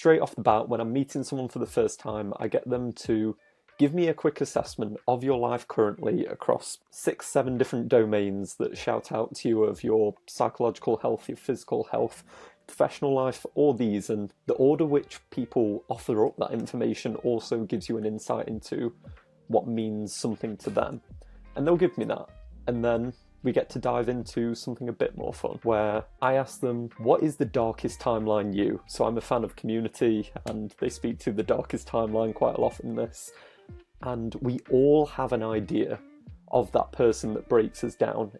straight off the bat, when I'm meeting someone for the first time, I get them to give me a quick assessment of your life currently across 6, 7 different domains that shout out to you of your psychological health, your physical health, professional life, all these. And the order which people offer up that information also gives you an insight into what means something to them. And they'll give me that. And then we get to dive into something a bit more fun, where I ask them, what is the darkest timeline you? So I'm a fan of Community, and they speak to the darkest timeline quite a lot in this. And we all have an idea of that person that breaks us down.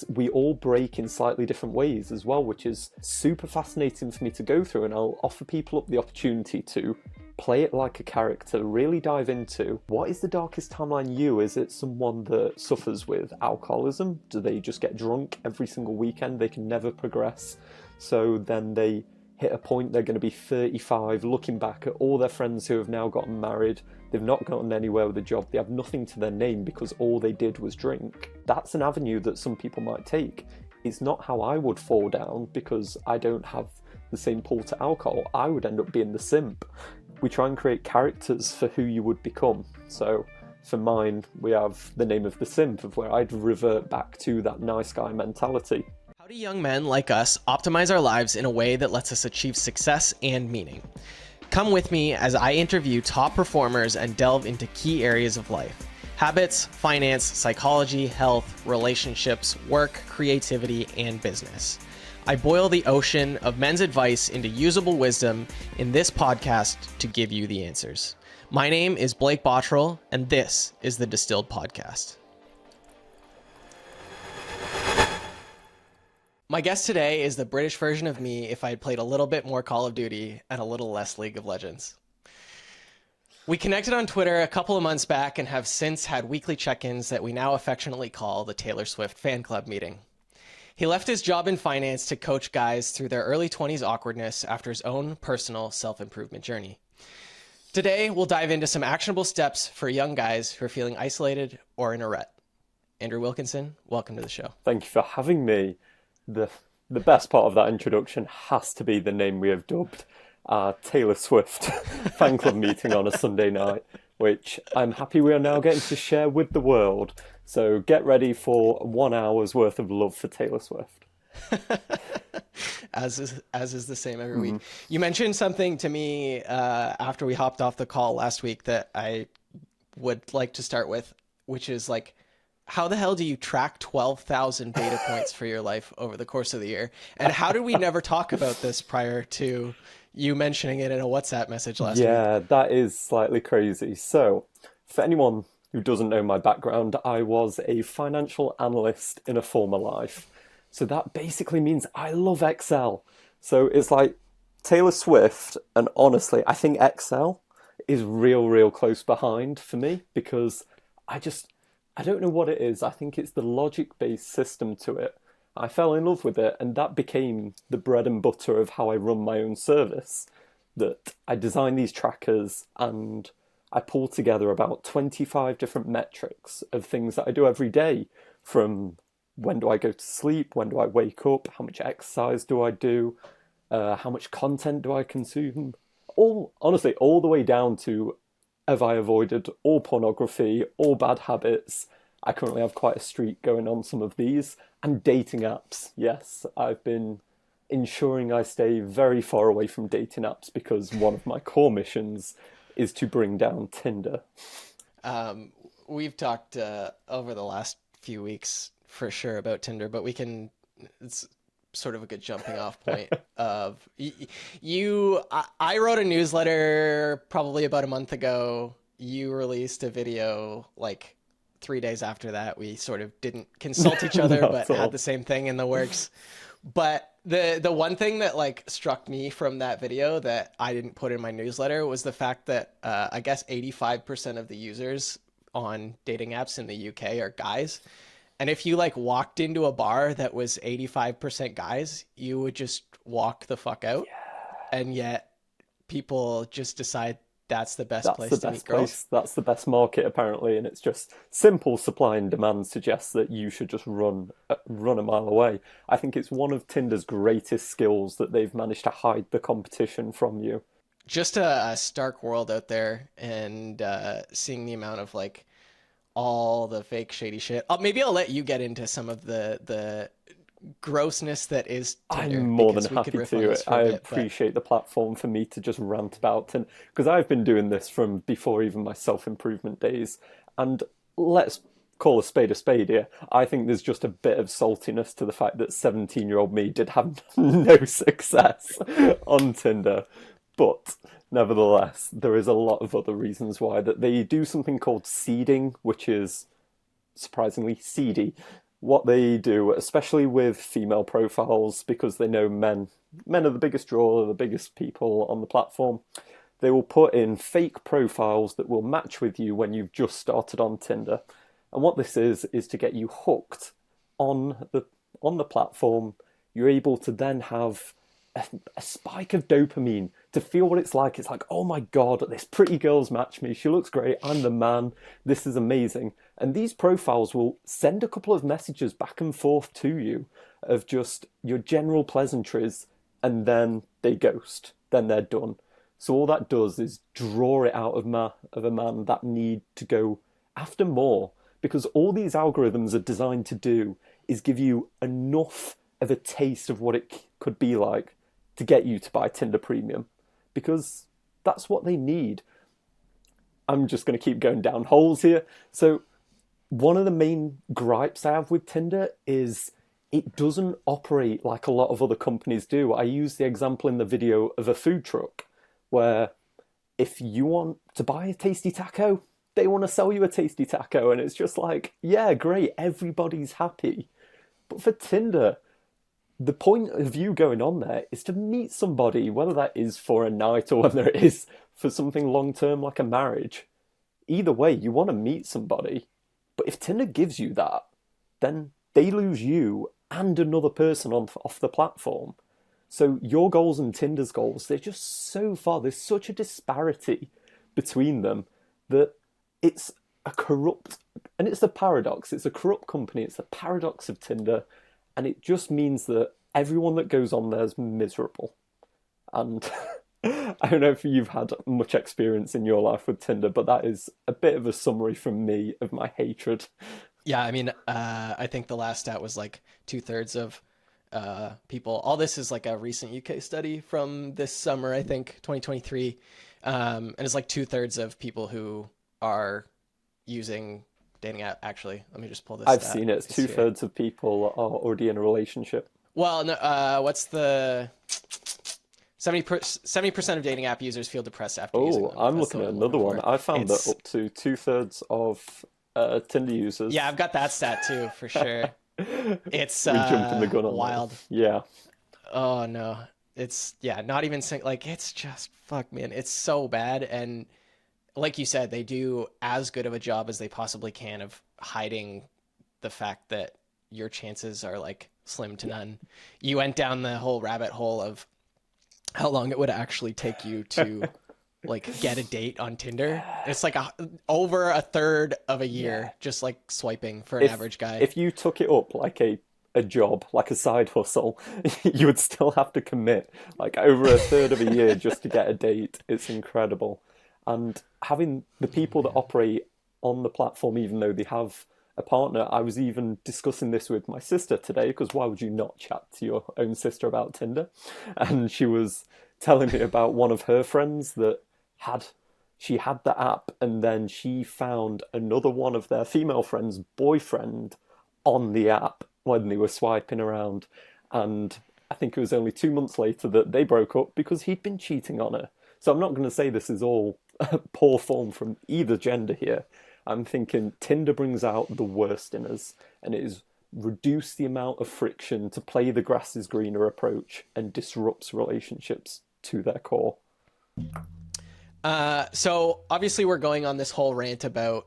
We all break in slightly different ways as well, which is super fascinating for me to go through. And I'll offer people up the opportunity to play it like a character, really dive into what is the darkest timeline you? Is it someone that suffers with alcoholism? Do they just get drunk every single weekend? They can never progress. So then they hit a point, they're going to be 35, looking back at all their friends who have now gotten married. They've not gotten anywhere with a job. They have nothing to their name because all they did was drink. That's an avenue that some people might take. It's not how I would fall down because I don't have the same pull to alcohol. I would end up being the simp. We try and create characters for who you would become. So for mine, we have the name of the simp, of where I'd revert back to that nice guy mentality. How do young men like us optimize our lives in a way that lets us achieve success and meaning? Come with me as I interview top performers and delve into key areas of life: habits, finance, psychology, health, relationships, work, creativity, and business. I boil the ocean of men's advice into usable wisdom in this podcast to give you the answers. My name is Blake Bottrell, and this is the Distilled Podcast. My guest today is the British version of me if I had played a little bit more Call of Duty and a little less League of Legends. We connected on Twitter a couple of months back and have since had weekly check-ins that we now affectionately call the Taylor Swift Fan Club meeting. He left his job in finance to coach guys through their early 20s awkwardness after his own personal self-improvement journey. Today, we'll dive into some actionable steps for young guys who are feeling isolated or in a rut. Andrew Wilkinson, welcome to the show. Thank you for having me. The best part of that introduction has to be the name we have dubbed our Taylor Swift fan club meeting on a Sunday night, which I'm happy we are now getting to share with the world. So get ready for 1 hour's worth of love for Taylor Swift. As is the same every week. You mentioned something to me after we hopped off the call last week that I would like to start with, which is like, how the hell do you track 12,000 data points for your life over the course of the year? And how did we never talk about this prior to you mentioning it in a WhatsApp message last week? Yeah, that is slightly crazy. So for anyone who doesn't know my background, I was a financial analyst in a former life. So that basically means I love Excel. So it's like Taylor Swift, and honestly, I think Excel is real close behind for me because I don't know what it is. I think it's the logic-based system to it. I fell in love with it, and that became the bread and butter of how I run my own service. That I design these trackers and I pull together about 25 different metrics of things that I do every day, from when do I go to sleep, when do I wake up, how much exercise do I do, how much content do I consume, honestly, all the way down to have I avoided all pornography, all bad habits. I currently have quite a streak going on some of these, and dating apps. Yes, I've been ensuring I stay very far away from dating apps because one of my core missions is to bring down Tinder. We've talked over the last few weeks for sure about Tinder, but it's sort of a good jumping off point of I wrote a newsletter probably about a month ago. You released a video like 3 days after that. We sort of didn't consult each other, but had the same thing in the works. But the one thing that like struck me from that video that I didn't put in my newsletter was the fact that I guess 85% of the users on dating apps in the UK are guys. And if you like walked into a bar that was 85% guys, you would just walk the fuck out. Yeah. And yet people just decide that's the best place to meet girls. That's the best market apparently. And it's just simple supply and demand suggests that you should just run a mile away. I think it's one of Tinder's greatest skills that they've managed to hide the competition from you. just a stark world out there, and seeing the amount of like all the fake shady shit. Maybe I'll let you get into some of the grossness that is I'm Tinder more than because we could happy riff on to. this for I a bit. But appreciate the platform for me to just rant about, and because I've been doing this from before even my self-improvement days. And let's call a spade here. I think there's just a bit of saltiness to the fact that 17-year-old me did have no success on Tinder. But nevertheless, there is a lot of other reasons why that they do something called seeding, which is surprisingly seedy. What they do, especially with female profiles, because they know men are the biggest draw, are the biggest people on the platform. They will put in fake profiles that will match with you when you've just started on Tinder. And what this is to get you hooked on the platform. You're able to then have a spike of dopamine to feel what it's like. It's like, oh my God, this pretty girl's matched me. She looks great. I'm the man. This is amazing. And these profiles will send a couple of messages back and forth to you of just your general pleasantries, and then they ghost. Then they're done. So all that does is draw it out of a man that need to go after more, because all these algorithms are designed to do is give you enough of a taste of what it could be like to get you to buy Tinder Premium, because that's what they need. I'm just going to keep going down holes here. So one of the main gripes I have with Tinder is it doesn't operate like a lot of other companies do. I use the example in the video of a food truck where if you want to buy a tasty taco, they want to sell you a tasty taco. And it's just like, yeah, great, everybody's happy. But for Tinder, the point of you going on there is to meet somebody, whether that is for a night or whether it is for something long term like a marriage. Either way, you want to meet somebody. But if Tinder gives you that, then they lose you and another person off the platform. So your goals and Tinder's goals, they're just so far, there's such a disparity between them that it's a corrupt, and it's a paradox, it's a corrupt company, it's the paradox of Tinder, and it just means that everyone that goes on there is miserable. And I don't know if you've had much experience in your life with Tinder, but that is a bit of a summary from me of my hatred. yeah, I mean, I think the last stat was like 2/3 of people. All this is like a recent UK study from this summer, I think, 2023, and it's like 2/3 of people who are using dating app. Actually, let me just pull this I've stat. seen it. It's It's here. 2/3 of people are already in a relationship. Well, no, what's the 70% of dating app users feel depressed after using Oh, them. I'm That's the looking one at I'm another looking one. for. I found that It's up to 2/3 of Tinder users. Yeah, I've got that stat too for sure. It's We jumping the gun on that one. wild. Yeah. Oh no. It's yeah, not even like it's just fuck man. It's so bad, and like you said, they do as good of a job as they possibly can of hiding the fact that your chances are like slim to none. You went down the whole rabbit hole of how long it would actually take you to like get a date on Tinder. It's like over a third of a Yeah. year just like swiping for an If average guy. if you took it up like a job, like a side hustle, you would still have to commit like over a third of a year just to get a date. It's incredible. And having the Oh people that man. operate on the platform, even though they have a partner, I was even discussing this with my sister today, because why would you not chat to your own sister about Tinder? And she was telling me about one of her friends that had she had the app, and then she found another one of their female friends' boyfriend on the app when they were swiping around. And I think it was only 2 months later that they broke up because he'd been cheating on her. So I'm not going to say this is all poor form from either gender here. I'm thinking Tinder brings out the worst in us, and it is reduce the amount of friction to play the grass is greener approach and disrupts relationships to their core. So obviously we're going on this whole rant about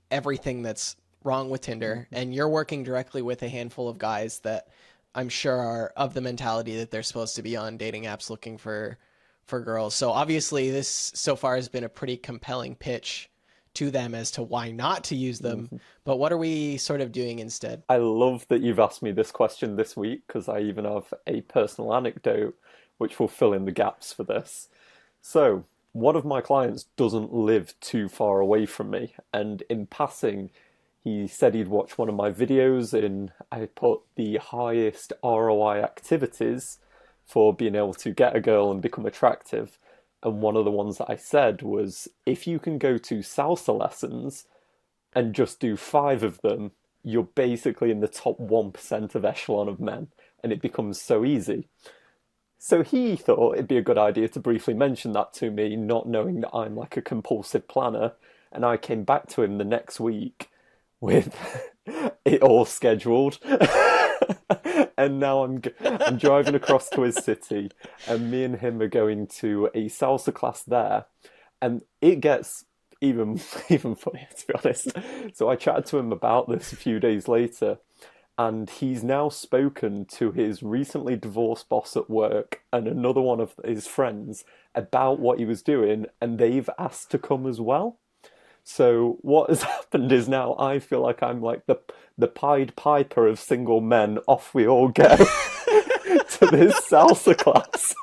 everything that's wrong with Tinder, and you're working directly with a handful of guys that I'm sure are of the mentality that they're supposed to be on dating apps looking for girls. So obviously this so far has been a pretty compelling pitch to them as to why not to use them. But what are we sort of doing instead? I love that you've asked me this question this week, because I even have a personal anecdote which will fill in the gaps for this. So, one of my clients doesn't live too far away from me, and in passing, he said he'd watch one of my videos and I put the highest ROI activities for being able to get a girl and become attractive. And one of the ones that I said was, if you can go to salsa lessons and just do 5 of them, you're basically in the top 1% of echelon of men, and it becomes so easy. So he thought it'd be a good idea to briefly mention that to me, not knowing that I'm like a compulsive planner. And I came back to him the next week with it all scheduled. And now I'm driving across to his city, and me and him are going to a salsa class there, and it gets even funnier, to be honest. So I chatted to him about this a few days later, and he's now spoken to his recently divorced boss at work and another one of his friends about what he was doing, and they've asked to come as well. So what has happened is now I feel like I'm like the Pied Piper of single men. Off we all go to this salsa class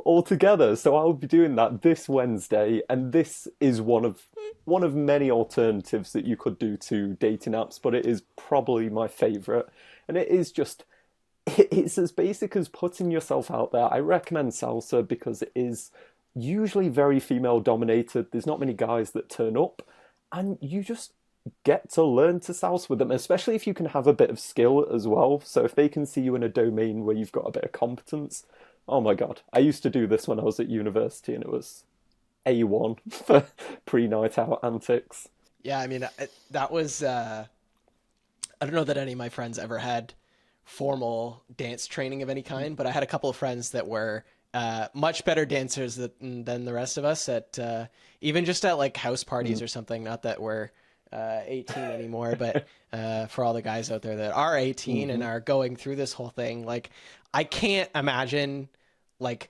all together. So I'll be doing that this Wednesday, and this is one of many alternatives that you could do to dating apps, but it is probably my favourite. And it is just, it's as basic as putting yourself out there. I recommend Salsa because it is usually very female dominated. There's not many guys that turn up, and you just get to learn to salsa with them, especially if you can have a bit of skill as well. So if they can see you in a domain where you've got a bit of competence, oh my God. I used to do this when I was at university, and it was A1 for pre-night out antics. Yeah, I mean, that was, I don't know that any of my friends ever had formal dance training of any kind, but I had a couple of friends that were much better dancers than the rest of us at, even just at like house parties or something. Not that we're 18 anymore, but for all the guys out there that are 18 and are going through this whole thing, like, I can't imagine like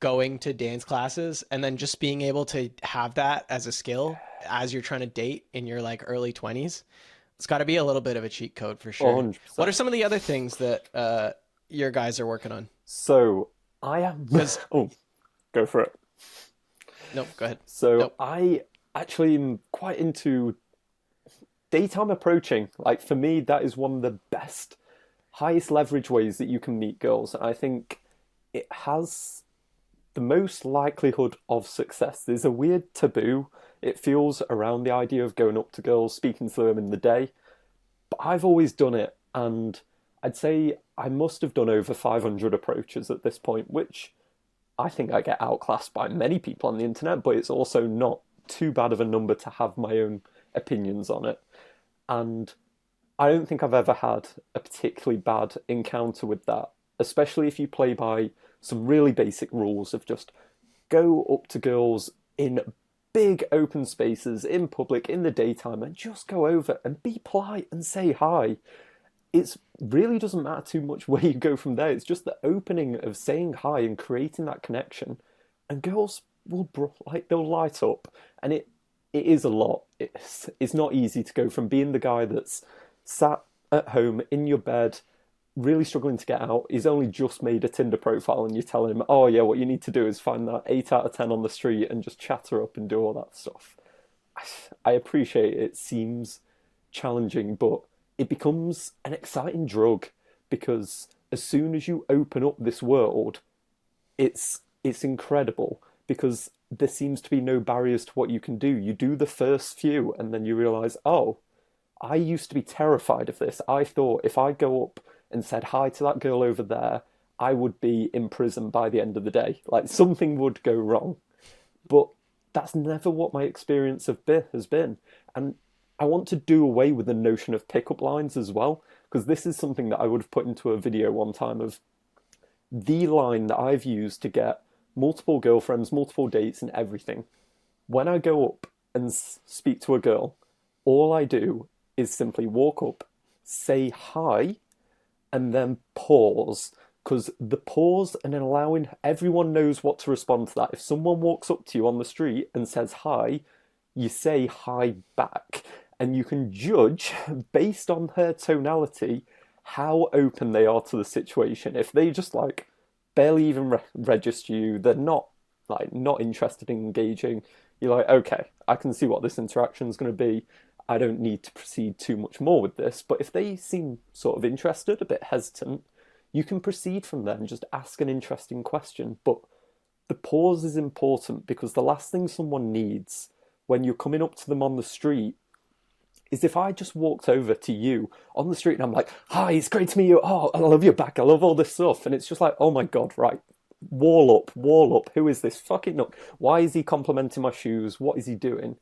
going to dance classes and then just being able to have that as a skill as you're trying to date in your like early 20s. It's got to be a little bit of a cheat code for sure. 100%. What are some of the other things that your guys are working on? So I am. Oh, go for it. Nope, go ahead. So Nope. I actually am quite into daytime approaching. Like for me, that is one of the best, highest leverage ways that you can meet girls. I think it has the most likelihood of success. There's a weird taboo, it feels, around the idea of going up to girls, speaking to them in the day. But I've always done it, and I'd say I must have done over 500 approaches at this point, which I think I get outclassed by many people on the internet, but it's also not too bad of a number to have my own opinions on it. And I don't think I've ever had a particularly bad encounter with that, especially if you play by some really basic rules of just go up to girls in big open spaces, in public, in the daytime, and just go over and be polite and say hi. It really doesn't matter too much where you go from there. It's just the opening of saying hi and creating that connection, and girls will they'll light up. And it is a lot. It's not easy to go from being the guy that's sat at home in your bed really struggling to get out. He's only just made a Tinder profile, and you're telling him, oh yeah, what you need to do is find that 8 out of 10 on the street and just chat her up and do all that stuff. I appreciate it seems challenging, but it becomes an exciting drug, because as soon as you open up this world, it's incredible, because there seems to be no barriers to what you can do. You do the first few and then you realize, oh, I used to be terrified of this. I thought if I go up and said hi to that girl over there, I would be in prison by the end of the day. Like, something would go wrong. But that's never what my experience has been. And I want to do away with the notion of pickup lines as well, because this is something that I would have put into a video one time of the line that I've used to get multiple girlfriends, multiple dates and everything. When I go up and speak to a girl, all I do is simply walk up, say hi, and then pause. Because the pause and then allowing everyone knows what to respond to that. If someone walks up to you on the street and says hi, you say hi back. And you can judge, based on her tonality, how open they are to the situation. If they just like barely even register you. They're not interested in engaging. You're like, okay, I can see what this interaction is going to be. I don't need to proceed too much more with this. But if they seem sort of interested, a bit hesitant, you can proceed from there and just ask an interesting question. But the pause is important, because the last thing someone needs when you're coming up to them on the street is if I just walked over to you on the street and I'm like, hi, it's great to meet you. Oh, I love your back. I love all this stuff. And it's just like, oh my God, right. Wall up. Who is this fucking nut? Why is he complimenting my shoes? What is he doing?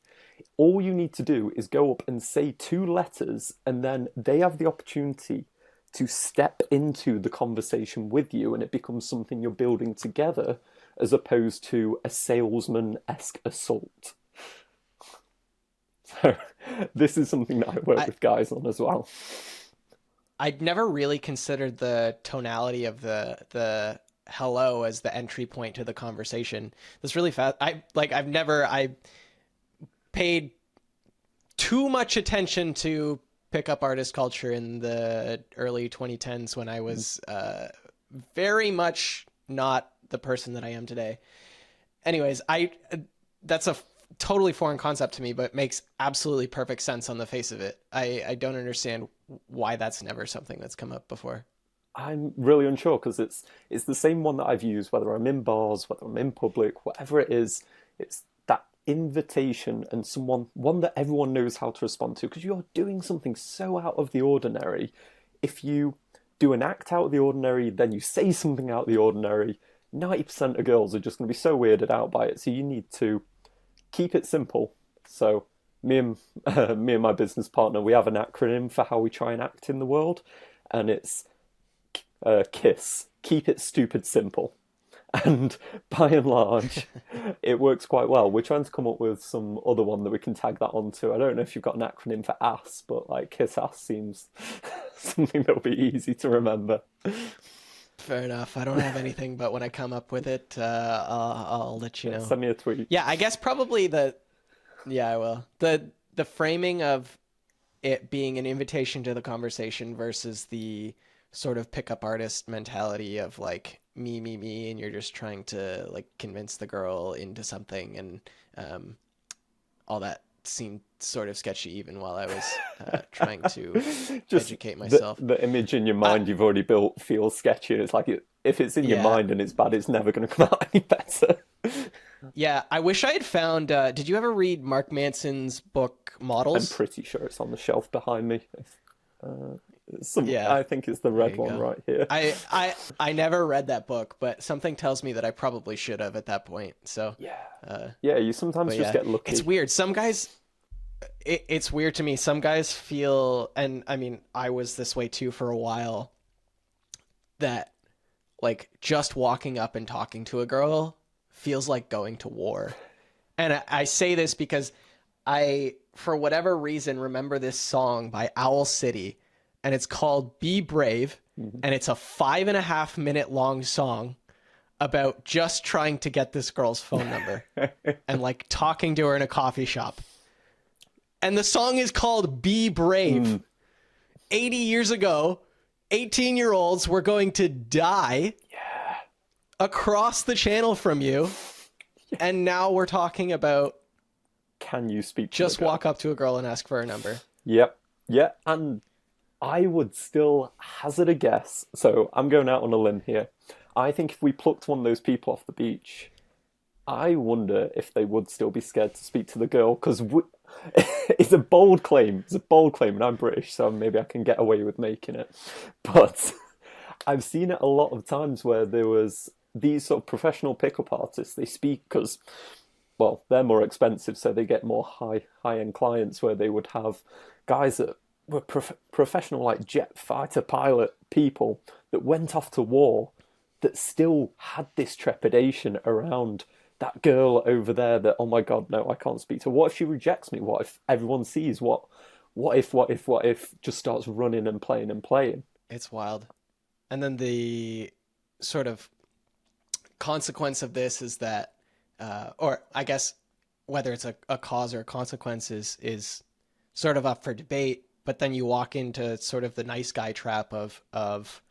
All you need to do is go up and say 2 letters, and then they have the opportunity to step into the conversation with you, and it becomes something you're building together, as opposed to a salesman-esque assault. So this is something that I work with guys on as well. I'd never really considered the tonality of the hello as the entry point to the conversation. That's really fast. I paid too much attention to pickup artist culture in the early 2010s when I was very much not the person that I am today. Anyways, that's a totally foreign concept to me, but makes absolutely perfect sense on the face of it. I don't understand why that's never something that's come up before. I'm really unsure, because it's the same one that I've used, whether I'm in bars, whether I'm in public, whatever it is. It's that invitation, and one that everyone knows how to respond to, because you're doing something so out of the ordinary. If you do an act out of the ordinary, then you say something out of the ordinary, 90% of girls are just going to be so weirded out by it. So you need to keep it simple. So me and my business partner, we have an acronym for how we try and act in the world, and it's KISS. Keep it stupid simple. And by and large, it works quite well. We're trying to come up with some other one that we can tag that onto. I don't know if you've got an acronym for ASS, but like KISS ASS seems something that'll be easy to remember. Fair enough. I don't have anything, but when I come up with it, I'll let you know. Send me a tweet. Yeah, I guess probably I will. The framing of it being an invitation to the conversation versus the sort of pickup artist mentality of like me, and you're just trying to like convince the girl into something, and all that seemed sort of sketchy even while I was trying to just educate myself. The image in your mind you've already built feels sketchy, and it's like if it's in your mind and it's bad, it's never going to come out any better. Yeah, I wish I had found... did you ever read Mark Manson's book Models? I'm pretty sure it's on the shelf behind me. I think it's the red one right here. I never read that book, but something tells me that I probably should have at that point. So you sometimes just get lucky. It's weird. Some guys... It's weird to me. Some guys feel... And, I mean, I was this way too for a while, that, like, just walking up and talking to a girl feels like going to war. And I say this because I, for whatever reason, remember this song by Owl City, and it's called Be Brave, and it's a 5.5 minute long song about just trying to get this girl's phone number and like talking to her in a coffee shop. And the song is called Be Brave. 80 years ago, 18-year-olds were going to die across the channel from you, and now we're talking about can you speak to just walk up to a girl and ask for her number. Yep. And I would still hazard a guess, so I'm going out on a limb here. I think if we plucked one of those people off the beach, I wonder if they would still be scared to speak to the girl, because it's a bold claim, and I'm British, so maybe I can get away with making it. But I've seen it a lot of times where there was these sort of professional pickup artists, they speak because, well, they're more expensive, so they get more high-end clients, where they would have guys that were professional, like jet fighter pilot people that went off to war, that still had this trepidation around that girl over there that, oh my God, no, I can't speak to her. What if she rejects me? What if everyone sees? What if just starts running and playing? It's wild. And then the sort of consequence of this is that, or I guess whether it's a cause or a consequence is sort of up for debate, but then you walk into sort of the nice guy trap of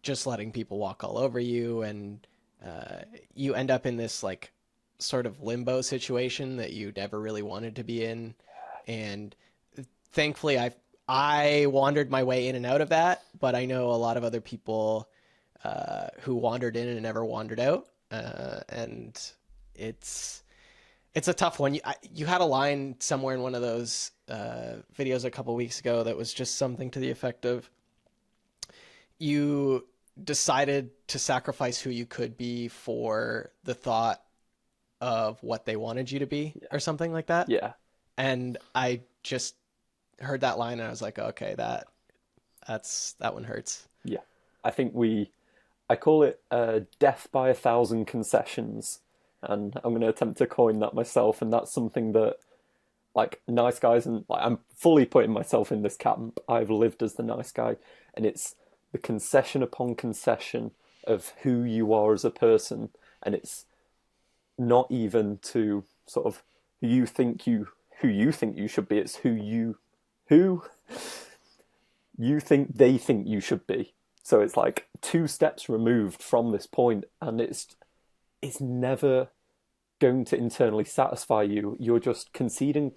just letting people walk all over you, and you end up in this like sort of limbo situation that you never really wanted to be in. And thankfully, I wandered my way in and out of that, but I know a lot of other people who wandered in and never wandered out, and it's it's a tough one. You had a line somewhere in one of those videos a couple weeks ago that was just something to the effect of, you decided to sacrifice who you could be for the thought of what they wanted you to be, or something like that. Yeah. And I just heard that line and I was like, okay, that one hurts. Yeah. I think I call it death by 1,000 concessions. And I'm going to attempt to coin that myself. And that's something that, like, nice guys, and like, I'm fully putting myself in this camp. I've lived as the nice guy. And it's the concession upon concession of who you are as a person. And it's not even to sort of who you think you should be. It's who you think they think you should be. So it's like 2 steps removed from this point, and it's never going to internally satisfy you. You're just conceding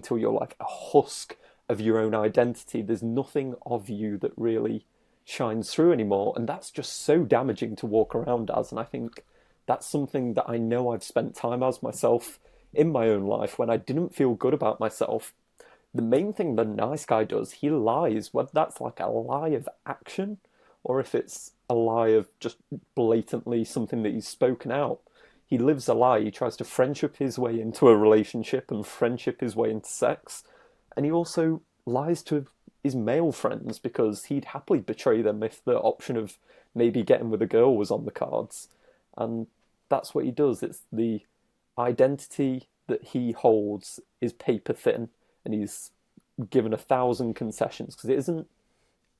till you're like a husk of your own identity. There's nothing of you that really shines through anymore, and that's just so damaging to walk around as. And I think that's something that I know I've spent time as myself in my own life when I didn't feel good about myself. The main thing the nice guy does, he lies, whether that's like a lie of action or if it's a lie of just blatantly something that he's spoken out. He lives a lie. He tries to friendship his way into a relationship and friendship his way into sex. And he also lies to his male friends because he'd happily betray them if the option of maybe getting with a girl was on the cards. And that's what he does. It's the identity that he holds is paper thin, and he's given 1,000 concessions because it isn't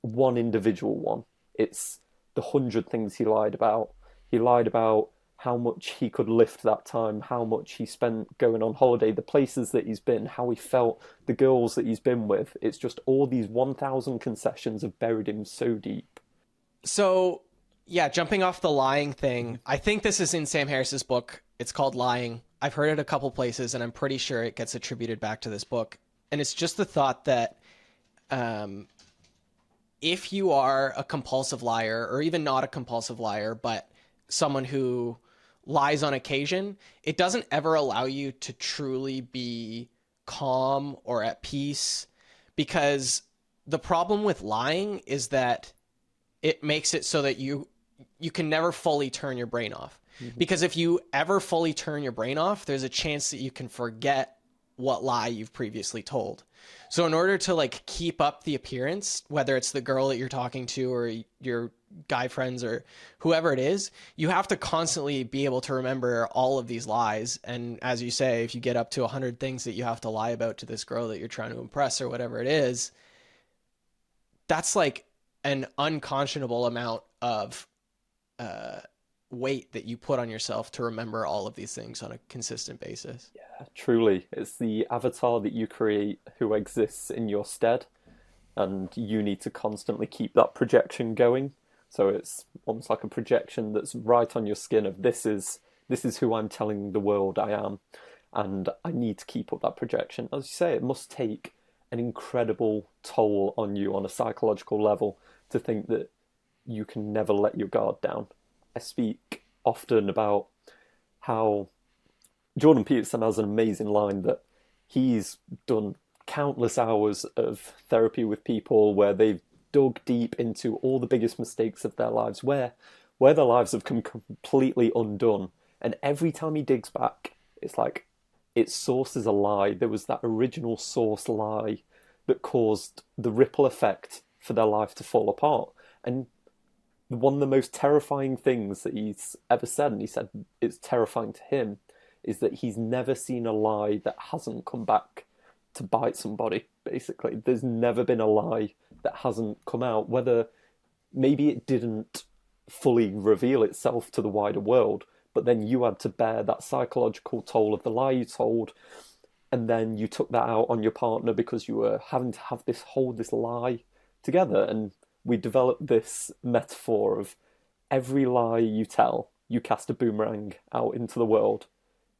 one individual one. It's the 100 things he lied about. He lied about how much he could lift that time, how much he spent going on holiday, the places that he's been, how he felt, the girls that he's been with. It's just all these 1,000 concessions have buried him so deep. So, yeah, jumping off the lying thing, I think this is in Sam Harris's book. It's called Lying. I've heard it a couple places, and I'm pretty sure it gets attributed back to this book. And it's just the thought that if you are a compulsive liar, or even not a compulsive liar, but someone who lies on occasion, it doesn't ever allow you to truly be calm or at peace, because the problem with lying is that it makes it so that you can never fully turn your brain off. Mm-hmm. Because if you ever fully turn your brain off, there's a chance that you can forget what lie you've previously told. So in order to like keep up the appearance, whether it's the girl that you're talking to or your guy friends or whoever it is, you have to constantly be able to remember all of these lies. And as you say, if you get up to 100 things that you have to lie about to this girl that you're trying to impress or whatever it is, that's like an unconscionable amount of weight that you put on yourself to remember all of these things on a consistent basis. Yeah, truly. It's the avatar that you create who exists in your stead, and you need to constantly keep that projection going. So it's almost like a projection that's right on your skin of this is who I'm telling the world I am, and I need to keep up that projection. As you say, it must take an incredible toll on you on a psychological level to think that you can never let your guard down. I speak often about how Jordan Peterson has an amazing line that he's done countless hours of therapy with people where they've dug deep into all the biggest mistakes of their lives, where their lives have come completely undone. And every time he digs back, it's like its source is a lie. There was that original source lie that caused the ripple effect for their life to fall apart. And one of the most terrifying things that he's ever said, and he said it's terrifying to him, is that he's never seen a lie that hasn't come back to bite somebody, basically. There's never been a lie that hasn't come out, whether maybe it didn't fully reveal itself to the wider world, but then you had to bear that psychological toll of the lie you told, and then you took that out on your partner because you were having to have hold this lie together. And we developed this metaphor of every lie you tell, you cast a boomerang out into the world,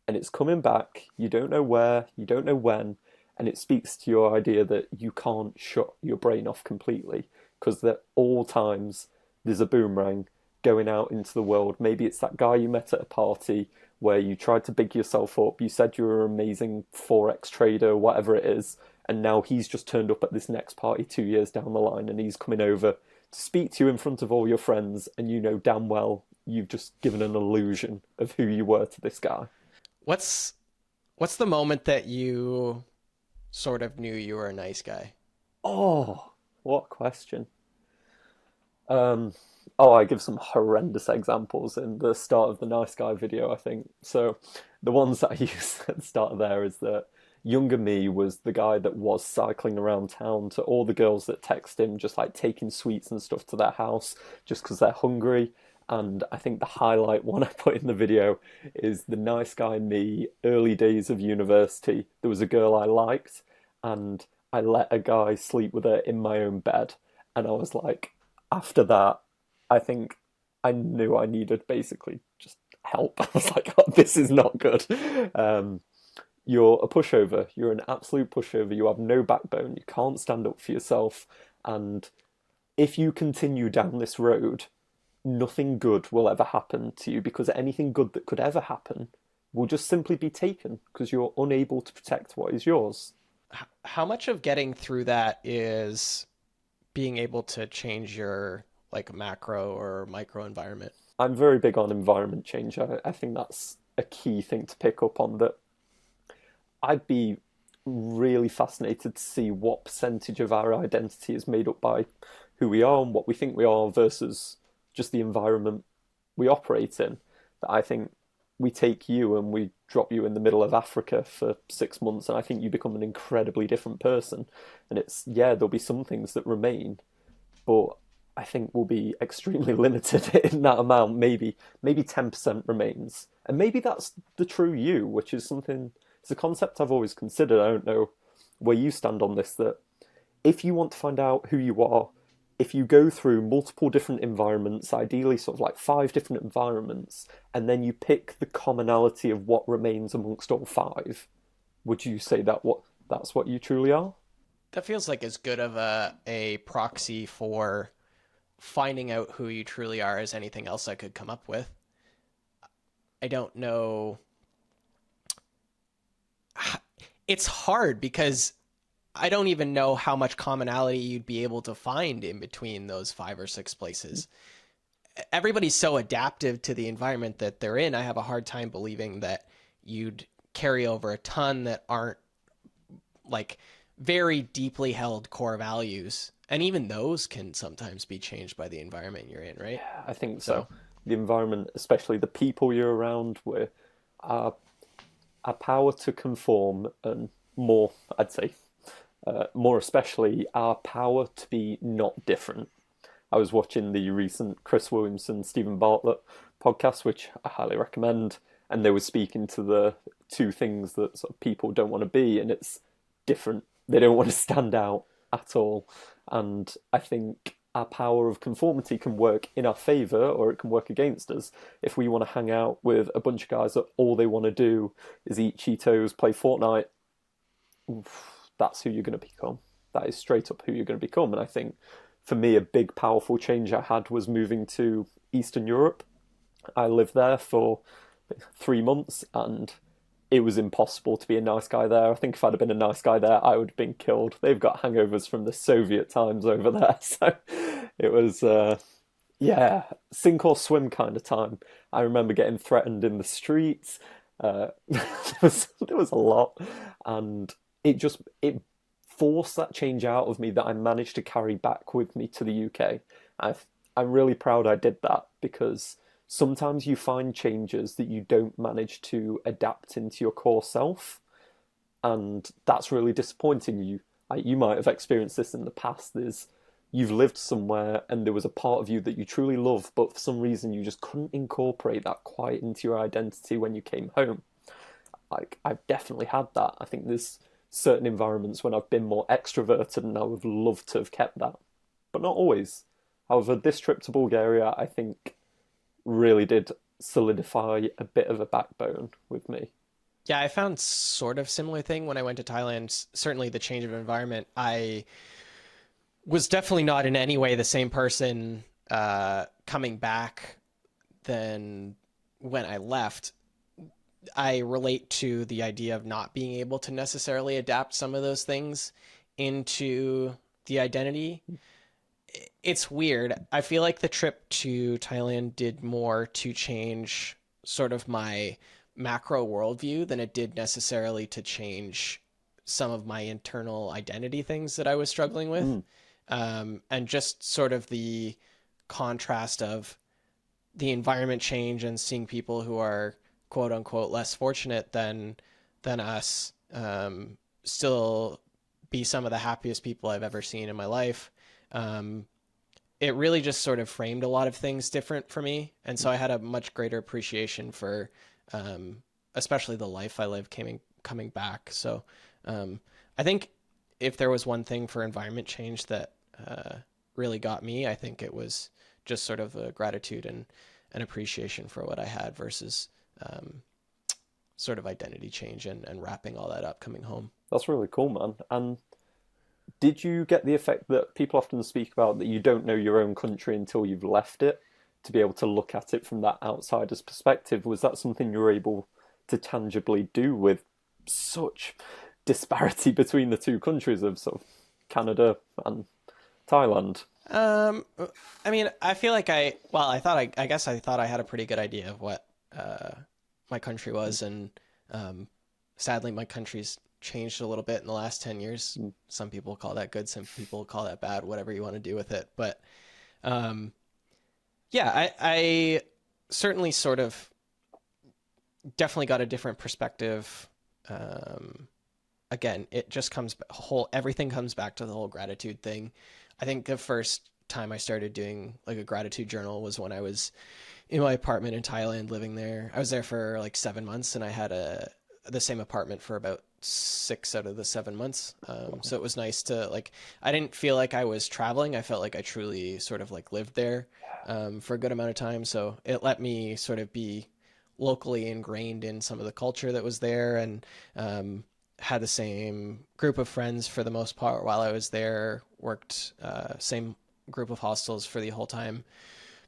and it's coming back. You don't know where, you don't know when, and it speaks to your idea that you can't shut your brain off completely, because at all times there's a boomerang going out into the world. Maybe it's that guy you met at a party where you tried to big yourself up, you said you were an amazing Forex trader, whatever it is, and now he's just turned up at this next party 2 years down the line, and he's coming over to speak to you in front of all your friends, and you know damn well you've just given an illusion of who you were to this guy. What's the moment that you sort of knew you were a nice guy? Oh, what a question. Oh, I give some horrendous examples in the start of the nice guy video, I think. So the ones that I use at the start of there is that younger me was the guy that was cycling around town to all the girls that text him, just like taking sweets and stuff to their house just because they're hungry. And I think the highlight one I put in the video is the nice guy me, early days of university. There was a girl I liked, and I let a guy sleep with her in my own bed. And I was like, after that, I think I knew I needed basically just help. I was like, oh, this is not good. You're a pushover. You're an absolute pushover. You have no backbone. You can't stand up for yourself. And if you continue down this road, nothing good will ever happen to you, because anything good that could ever happen will just simply be taken because you're unable to protect what is yours. How much of getting through that is being able to change your like macro or micro environment? I'm very big on environment change. I think that's a key thing to pick up on. That I'd be really fascinated to see what percentage of our identity is made up by who we are and what we think we are versus just the environment we operate in. That I think we take you and we drop you in the middle of Africa for 6 months, and I think you become an incredibly different person. And it's, yeah, there'll be some things that remain, but I think we'll be extremely limited in that amount. Maybe 10% remains. And maybe that's the true you, which is something, it's a concept I've always considered. I don't know where you stand on this, that if you want to find out who you are, if you go through multiple different environments, ideally sort of like 5 different environments, and then you pick the commonality of what remains amongst all 5, would you say that's what you truly are? That feels like as good of a proxy for finding out who you truly are as anything else I could come up with. I don't know. It's hard because I don't even know how much commonality you'd be able to find in between those 5 or 6 places. Everybody's so adaptive to the environment that they're in. I have a hard time believing that you'd carry over a ton that aren't like very deeply held core values. And even those can sometimes be changed by the environment you're in, right? Yeah, I think so. The environment, especially the people you're around, where our power to conform, and more, I'd say, more especially our power to be not different. I was watching the recent Chris Williamson, Stephen Bartlett podcast, which I highly recommend, and they were speaking to the 2 things that sort of people don't want to be, and it's different. They don't want to stand out at all. And I think our power of conformity can work in our favour, or it can work against us. If we want to hang out with a bunch of guys that all they want to do is eat Cheetos, play Fortnite, that's who you're going to become. That is straight up who you're going to become. And I think for me, a big powerful change I had was moving to Eastern Europe. I lived there for 3 months, and it was impossible to be a nice guy there. I think if I'd have been a nice guy there, I would have been killed. They've got hangovers from the Soviet times over there. So it was, yeah, sink or swim kind of time. I remember getting threatened in the streets. There was a lot. And it forced that change out of me that I managed to carry back with me to the UK. I'm really proud I did that, because sometimes you find changes that you don't manage to adapt into your core self, and that's really disappointing. You might have experienced this in the past. You've lived somewhere and there was a part of you that you truly love, but for some reason you just couldn't incorporate that quite into your identity when you came home. Like, I've definitely had that. I think there's certain environments when I've been more extroverted and I would love to have kept that, but not always. However, this trip to Bulgaria, I think, really did solidify a bit of a backbone with me. Yeah, I found sort of similar thing when I went to Thailand. Certainly the change of environment. I was definitely not in any way the same person coming back than when I left. I relate to the idea of not being able to necessarily adapt some of those things into the identity. It's weird. I feel like the trip to Thailand did more to change sort of my macro worldview than it did necessarily to change some of my internal identity things that I was struggling with. Mm. And just sort of the contrast of the environment change and seeing people who are quote unquote less fortunate than us still be some of the happiest people I've ever seen in my life. Um, it really just sort of framed a lot of things different for me, and so I had a much greater appreciation for, especially the life I lived coming back. So I think if there was one thing for environment change that really got me, I think it was just sort of a gratitude and an appreciation for what I had versus sort of identity change and wrapping all that up coming home. That's really cool, man. And did you get the effect that people often speak about that you don't know your own country until you've left it, to be able to look at it from that outsider's perspective? Was that something you were able to tangibly do with such disparity between the two countries of sort of Canada and Thailand? Um, I mean, I feel like I guess I thought I had a pretty good idea of what my country was, and sadly, my country's changed a little bit in the last 10 years. Mm. Some people call that good, some people call that bad, whatever you want to do with it. But um, yeah, I certainly sort of definitely got a different perspective. Again, it just everything comes back to the whole gratitude thing. I think the first time I started doing like a gratitude journal was when I was in my apartment in Thailand living there. I was there for like 7 months, and I had the same apartment for about 6 out of the 7 months. So it was nice to like, I didn't feel like I was traveling. I felt like I truly sort of like lived there for a good amount of time. So it let me sort of be locally ingrained in some of the culture that was there, and had the same group of friends for the most part while I was there, worked same group of hostels for the whole time.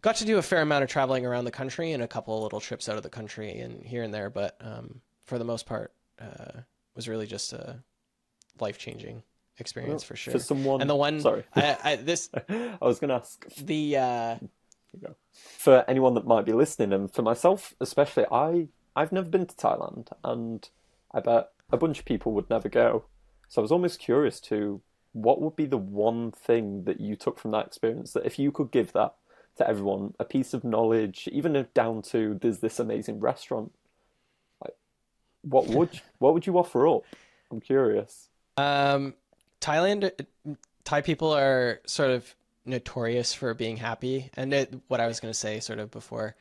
Got to do a fair amount of traveling around the country and a couple of little trips out of the country and here and there, but for the most part, was really just a life-changing experience for sure. For someone, And the one, sorry, this, I was going to ask the, for anyone that might be listening, and for myself especially, I've never been to Thailand, and I bet a bunch of people would never go. So I was almost curious to what would be the one thing that you took from that experience, that if you could give that to everyone, a piece of knowledge, even if down to there's this amazing restaurant, like what would you offer up? I'm curious. Thailand, Thai people are sort of notorious for being happy. And what I was going to say sort of before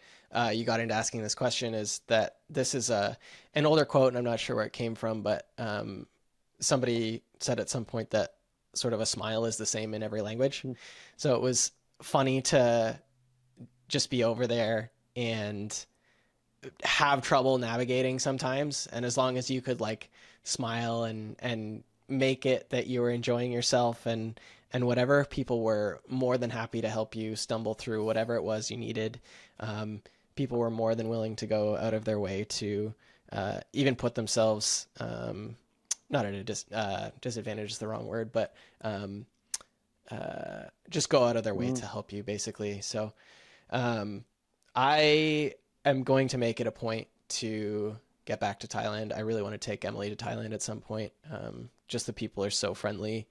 you got into asking this question is that this is an older quote, and I'm not sure where it came from, but somebody said at some point that sort of a smile is the same in every language. So it was funny to just be over there and have trouble navigating sometimes. And as long as you could like smile and make it that you were enjoying yourself and whatever, people were more than happy to help you stumble through whatever it was you needed. People were more than willing to go out of their way to even put themselves, not at a disadvantage is the wrong word, but just go out of their way to help you basically. So I am going to make it a point to get back to Thailand. I really want to take Emily to Thailand at some point. Just the people are so friendly.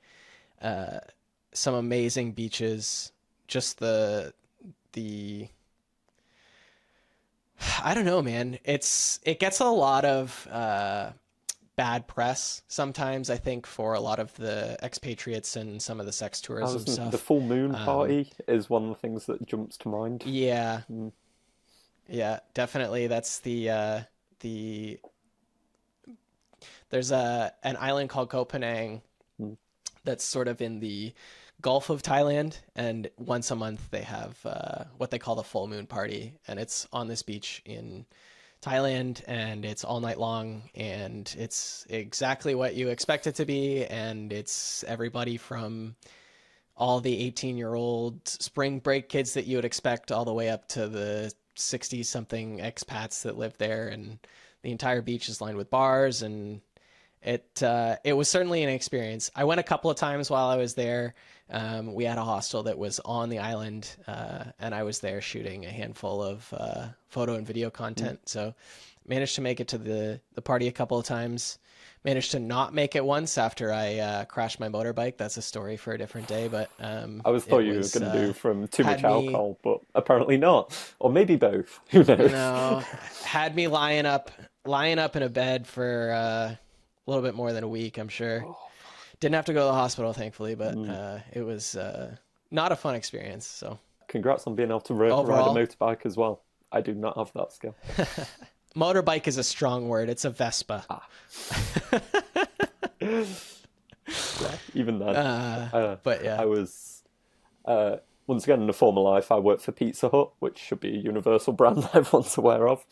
Some amazing beaches. Just the I don't know, man. It gets a lot of bad press sometimes, I think, for a lot of the expatriates and some of the sex tourism stuff. The full moon party is one of the things that jumps to mind. Yeah. Yeah, definitely. That's the there's an island called Koh Phangan that's sort of in the Gulf of Thailand, and once a month they have what they call the full moon party, and it's on this beach in Thailand, and it's all night long, and it's exactly what you expect it to be, and it's everybody from all the 18-year-old spring break kids that you would expect all the way up to the 60 something expats that live there, and the entire beach is lined with bars, and it was certainly an experience. I went a couple of times while I was there. We had a hostel that was on the island, and I was there shooting a handful of photo and video content. So managed to make it to the party a couple of times. Managed to not make it once after I crashed my motorbike. That's a story for a different day. But I was thought you were going to do from too much had me alcohol, but apparently not, or maybe both. Who knows? no had me lying up in a bed for a little bit more than a week, I'm sure. Didn't have to go to the hospital, thankfully, but it was not a fun experience. So Congrats on being able to ride a overall, motorbike as well. I do not have that skill. motorbike is a strong word. It's a Vespa. Yeah, even then. But yeah. I was, once again, in a former life, I worked for Pizza Hut, which should be a universal brand everyone's aware of.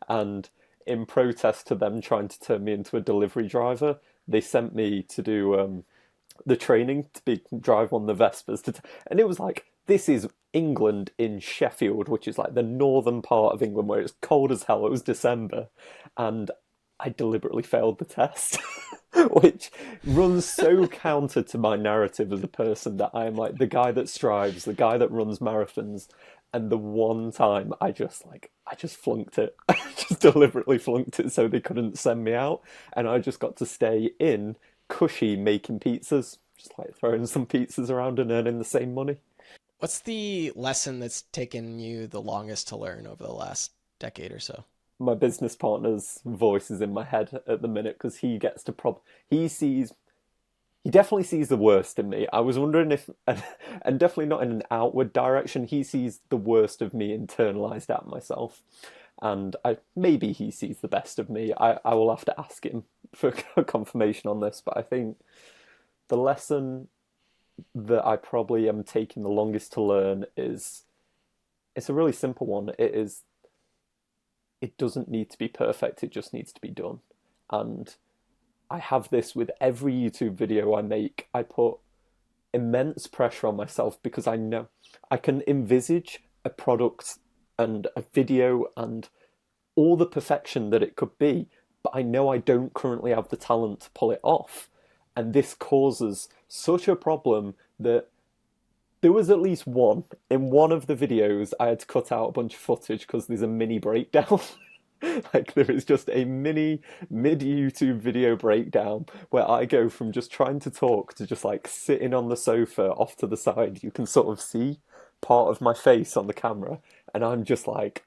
And in protest to them trying to turn me into a delivery driver, they sent me to do the training to drive one of the Vespas. And it was like, this is England in Sheffield, which is like the northern part of England where it's cold as hell. It was December. And I deliberately failed the test, which runs so counter to my narrative as a person that I am like the guy that strives, the guy that runs marathons. And the one time I just flunked it. I just deliberately flunked it so they couldn't send me out. And I just got to stay in Cushy making pizzas, just like throwing some pizzas around and earning the same money. What's the lesson that's taken you the longest to learn over the last decade or so? My business partner's voice is in my head at the minute because he gets to he definitely sees the worst in me. I was wondering if, and definitely not in an outward direction, he sees the worst of me internalized at myself. And maybe he sees the best of me. I will have to ask him for confirmation on this, but I think the lesson that I probably am taking the longest to learn is, it's a really simple one. It doesn't need to be perfect, it just needs to be done. And I have this with every YouTube video I make. I put immense pressure on myself because I know I can envisage a product and a video and all the perfection that it could be, but I know I don't currently have the talent to pull it off. And this causes such a problem that there was at least in one of the videos I had to cut out a bunch of footage because there's a mini breakdown. Like there is just a mini mid-YouTube video breakdown where I go from just trying to talk to just like sitting on the sofa off to the side. You can sort of see part of my face on the camera, and I'm just like,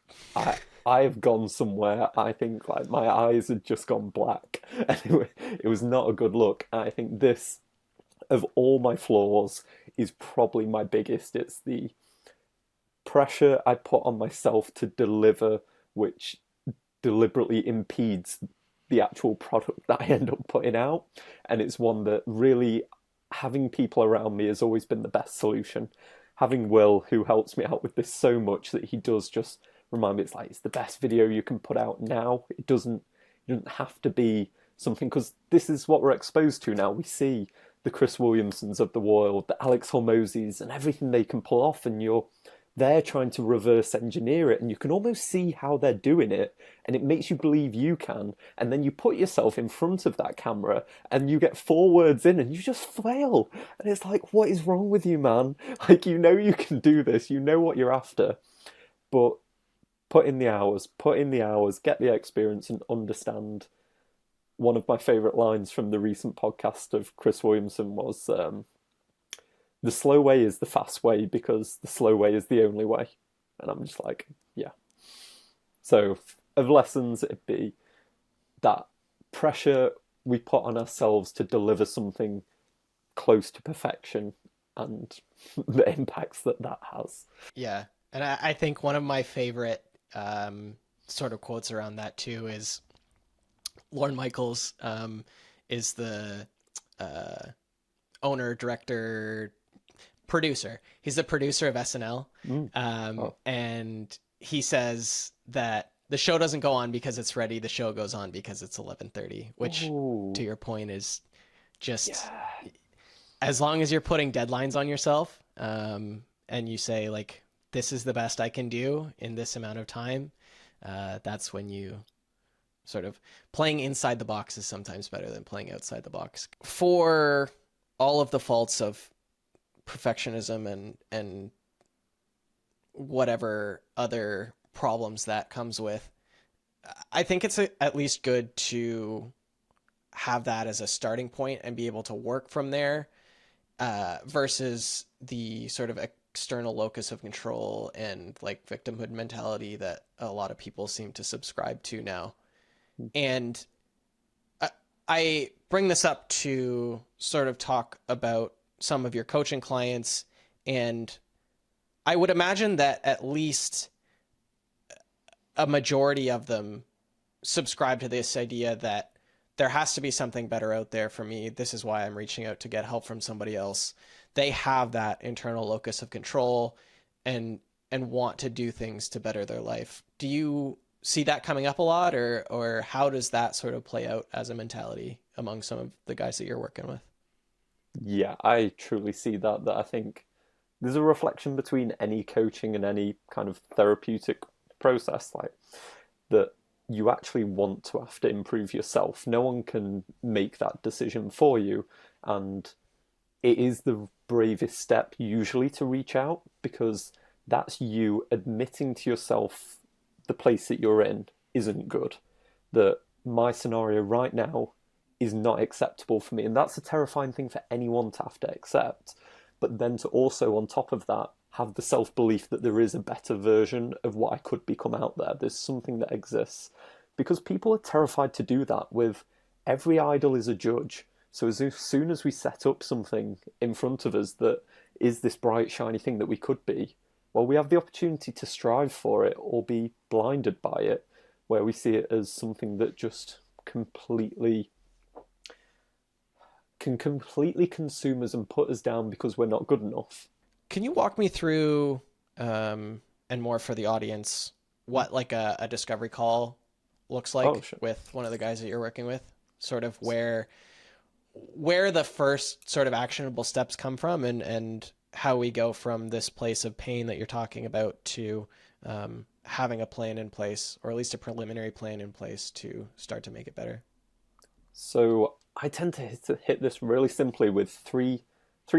I have gone somewhere. I think like my eyes had just gone black, and it was not a good look. And I think this, of all my flaws, is probably my biggest. It's the pressure I put on myself to deliver, which deliberately impedes the actual product that I end up putting out. And it's one that really, having people around me has always been the best solution. Having Will, who helps me out with this so much, that he does just remind me, it's like, it's the best video you can put out now. It doesn't have to be something, because this is what we're exposed to now. We see the Chris Williamsons of the world, the Alex Hormozis, and everything they can pull off, and they're trying to reverse engineer it, and you can almost see how they're doing it, and it makes you believe you can, and then you put yourself in front of that camera, and you get 4 words in, and you just fail, and it's like, what is wrong with you, man? Like, you know you can do this, you know what you're after, but put in the hours, get the experience, and understand. One of my favourite lines from the recent podcast of Chris Williamson was, the slow way is the fast way because the slow way is the only way. And I'm just like, yeah. So, of lessons, it'd be that pressure we put on ourselves to deliver something close to perfection and the impacts that has. Yeah. And I think one of my favorite sort of quotes around that too is Lorne Michaels is the owner, director, producer. He's the producer of SNL. Mm. Oh. And he says that the show doesn't go on because it's ready. The show goes on because it's 11:30, which to Ooh. your point is just Yeah. as long as you're putting deadlines on yourself, and you say like, this is the best I can do in this amount of time, that's when you sort of playing inside the box is sometimes better than playing outside the box. For all of the faults of perfectionism and whatever other problems that comes with, I think it's at least good to have that as a starting point and be able to work from there, versus the sort of external locus of control and like victimhood mentality that a lot of people seem to subscribe to now. And I bring this up to sort of talk about some of your coaching clients, and I would imagine that at least a majority of them subscribe to this idea that there has to be something better out there for me. This is why I'm reaching out to get help from somebody else. They have that internal locus of control and want to do things to better their life. Do you see that coming up a lot, or how does that sort of play out as a mentality among some of the guys that you're working with? Yeah, I truly see that. That I think there's a reflection between any coaching and any kind of therapeutic process, like that you actually want to have to improve yourself. No one can make that decision for you, and it is the bravest step usually to reach out, because that's you admitting to yourself the place that you're in isn't good, that my scenario right now is not acceptable for me. And that's a terrifying thing for anyone to have to accept. But then to also, on top of that, have the self-belief that there is a better version of what I could become out there. There's something that exists. Because people are terrified to do that with every idol is a judge. So as soon as we set up something in front of us that is this bright, shiny thing that we could be, well, we have the opportunity to strive for it or be blinded by it, where we see it as something that just can completely consume us and put us down because we're not good enough. Can you walk me through, and more for the audience, what like a discovery call looks Oh, like sure. with one of the guys that you're working with? Sort of where the first sort of actionable steps come from, and how we go from this place of pain that you're talking about to having a plan in place, or at least a preliminary plan in place to start to make it better. So I tend to hit this really simply with three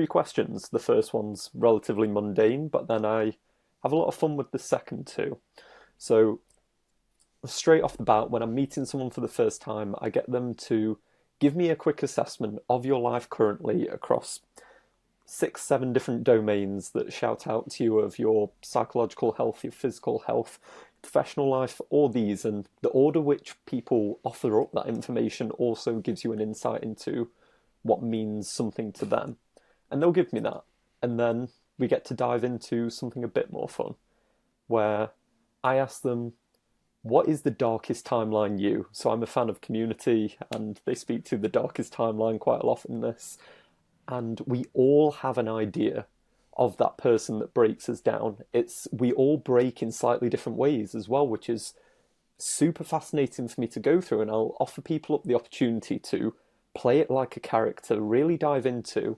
questions. The first one's relatively mundane, but then I have a lot of fun with the second two. So straight off the bat, when I'm meeting someone for the first time, I get them to give me a quick assessment of your life currently across 6, 7 different domains that shout out to you of your psychological health, your physical health, professional life, all these. And the order which people offer up that information also gives you an insight into what means something to them. And they'll give me that. And then we get to dive into something a bit more fun, where I ask them, what is the darkest timeline you? So I'm a fan of Community, and they speak to the darkest timeline quite a lot in this. And we all have an idea of that person that breaks us down. We all break in slightly different ways as well, which is super fascinating for me to go through. And I'll offer people up the opportunity to play it like a character, really dive into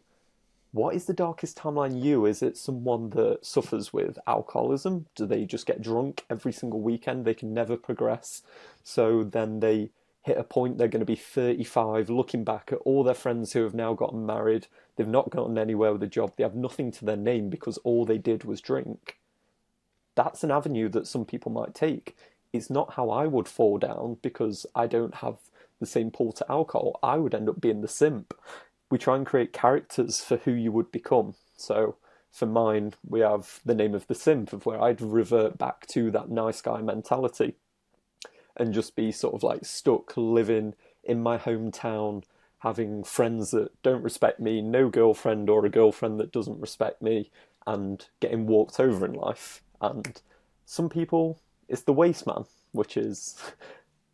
what is the darkest timeline you? Is it someone that suffers with alcoholism? Do they just get drunk every single weekend? They can never progress. So then they hit a point, they're going to be 35, looking back at all their friends who have now gotten married. They've not gotten anywhere with a job. They have nothing to their name because all they did was drink. That's an avenue that some people might take. It's not how I would fall down, because I don't have the same pull to alcohol. I would end up being the simp. We try and create characters for who you would become. So for mine, we have the name of the simp, of where I'd revert back to that nice guy mentality and just be sort of like stuck living in my hometown, having friends that don't respect me, no girlfriend or a girlfriend that doesn't respect me, and getting walked over in life. And some people, it's the waste man, which is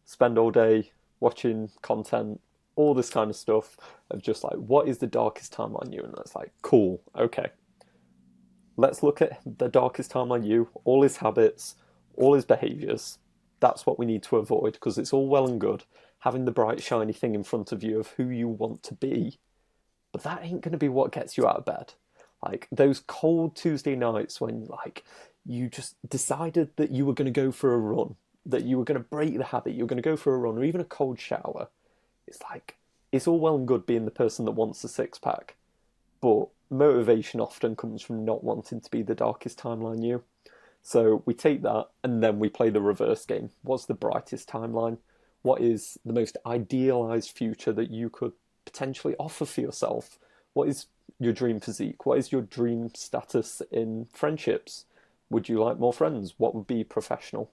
spend all day watching content, all this kind of stuff of just like, what is the darkest time on you? And that's like, cool, okay. let's look at the darkest timeline you, all his habits, all his behaviours. That's what we need to avoid, because it's all well and good having the bright, shiny thing in front of you of who you want to be, but that ain't going to be what gets you out of bed. Like those cold Tuesday nights when like you just decided that you were going to go for a run, that you were going to break the habit, you were going to go for a run or even a cold shower. It's like, it's all well and good being the person that wants a six pack, but motivation often comes from not wanting to be the darkest timeline you. So we take that and then we play the reverse game. What's the brightest timeline? What is the most idealized future that you could potentially offer for yourself? What is your dream physique? What is your dream status in friendships? Would you like more friends? What would be professional?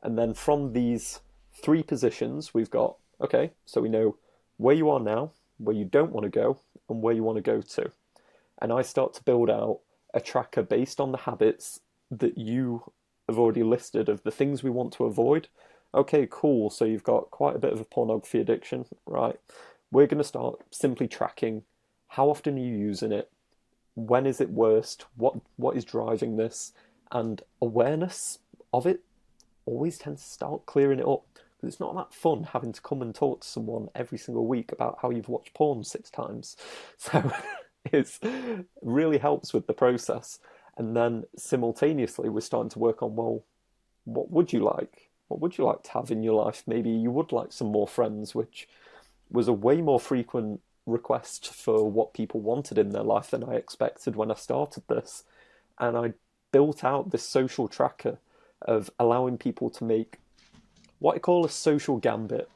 And then from these three positions, we've got, okay, so we know where you are now, where you don't want to go, and where you want to go to. And I start to build out a tracker based on the habits that you have already listed of the things we want to avoid. Okay, cool. So you've got quite a bit of a pornography addiction, right? We're going to start simply tracking how often are you using it, when is it worst, what is driving this, and awareness of it always tends to start clearing it up. Because it's not that fun having to come and talk to someone every single week about how you've watched porn 6 times. So it really helps with the process. And then simultaneously, we're starting to work on, well, what would you like? What would you like to have in your life? Maybe you would like some more friends, which was a way more frequent request for what people wanted in their life than I expected when I started this. And I built out this social tracker of allowing people to make what I call a social gambit.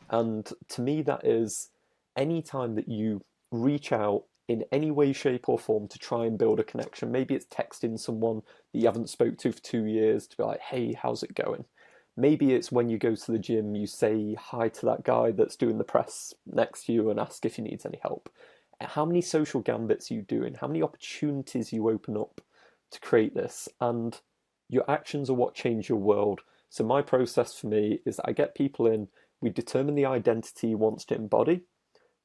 And to me, that is any time that you reach out in any way, shape, or form to try and build a connection. Maybe it's texting someone that you haven't spoke to for 2 years to be like, hey, how's it going? Maybe it's when you go to the gym, you say hi to that guy that's doing the press next to you and ask if he needs any help. How many social gambits are you doing? How many opportunities you open up to create this? And your actions are what change your world. So my process for me is I get people in, we determine the identity he wants to embody,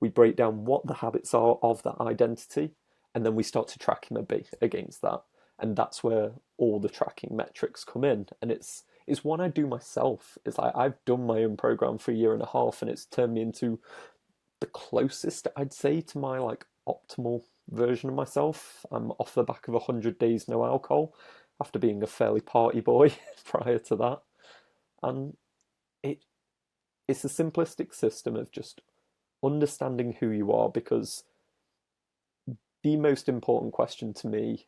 we break down what the habits are of that identity, and then we start to track him a bit against that. And that's where all the tracking metrics come in. And it's one I do myself. It's like I've done my own program for a year and a half, and it's turned me into the closest I'd say to my like optimal version of myself. I'm off the back of 100 days no alcohol after being a fairly party boy prior to that. And it it's a simplistic system of just understanding who you are, because the most important question to me,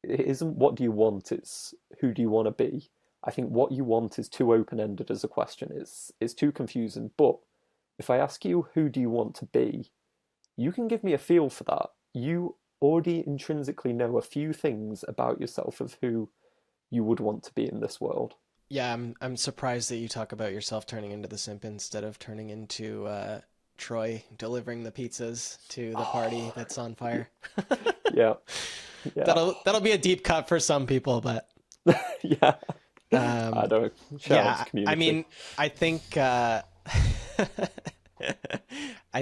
it isn't what do you want, it's who do you want to be. I think what you want is too open-ended as a question. It's too confusing. But if I ask you who do you want to be, you can give me a feel for that. You already intrinsically know a few things about yourself of who you would want to be in this world. Yeah, I'm surprised that you talk about yourself turning into the simp instead of turning into Troy delivering the pizzas to the party that's on fire. Yeah, yeah, That'll be a deep cut for some people, but yeah. I um, don't shout out yeah, to I community. mean, I think I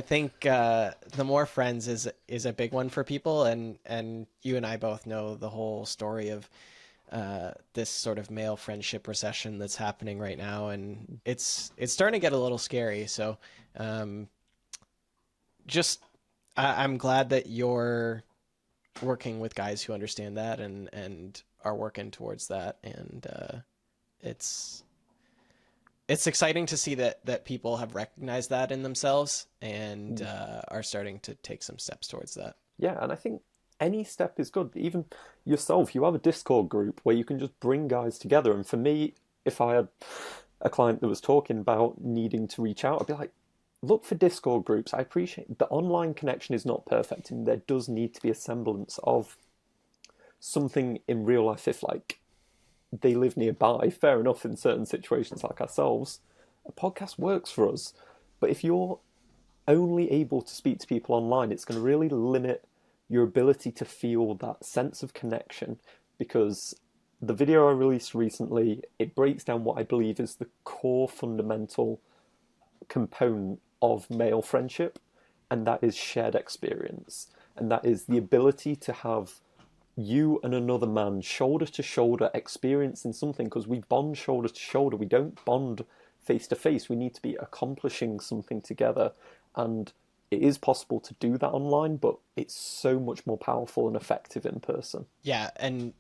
think the more friends is a big one for people, and you and I both know the whole story of this sort of male friendship recession that's happening right now, and it's starting to get a little scary. So, um, just I'm glad that you're working with guys who understand that and are working towards that, and it's it's exciting to see that people have recognized that in themselves and are starting to take some steps towards that. Yeah, and I think any step is good. Even yourself, you have a Discord group where you can just bring guys together. And for me, if I had a client that was talking about needing to reach out, I'd be like, look for Discord groups. I appreciate the online connection is not perfect, and there does need to be a semblance of something in real life. If like they live nearby, fair enough in certain situations like ourselves, a podcast works for us. But if you're only able to speak to people online, it's going to really limit your ability to feel that sense of connection, because the video I released recently, it breaks down what I believe is the core fundamental component of male friendship, and that is shared experience. And that is the ability to have you and another man shoulder to shoulder experiencing something, because we bond shoulder to shoulder. We don't bond face to face. We need to be accomplishing something together. And it is possible to do that online, but it's so much more powerful and effective in person. Yeah, and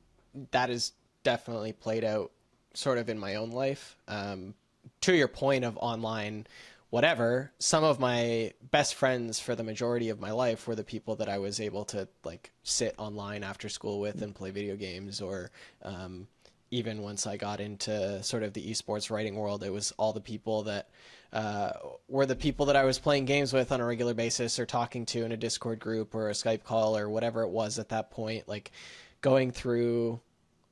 that is definitely played out sort of in my own life. To your point of online, whatever, some of my best friends for the majority of my life were the people that I was able to like sit online after school with and play video games, or even once I got into sort of the esports writing world, it was all the people that were the people that I was playing games with on a regular basis or talking to in a Discord group or a Skype call or whatever it was at that point. Like going through